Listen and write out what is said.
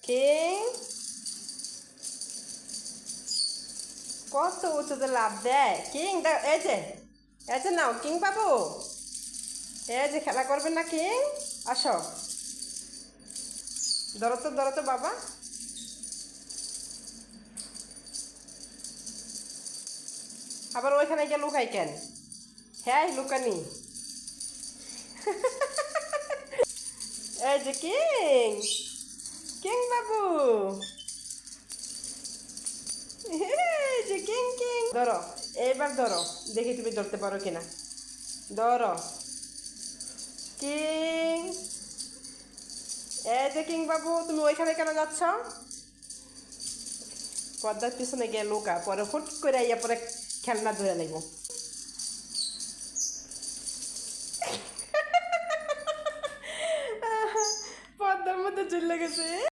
King কত উঁচুতে লাভ দেয় কিং। এই যে নাও কিং বাবু, এই যে খেলা করবেন না কিং, আসো ধরো তো বাবা। আবার ওইখানে গিয়ে লুকাই কেন? হ্যাঁ লুকানি। এই যে কিং, কিং বাবু, এই যে কিং কিং ধরো, এইবার ধরো, দেখি তুমি ধরতে পারো কিনা। ধরো কিং, এই যে কিং বাবু, তুমি ওইখানে কেন যাচ্ছ? পর্দার পিছনে গিয়ে লুকা, পরে হুট করে আইয়া পরে খেলনা ধরে নেব।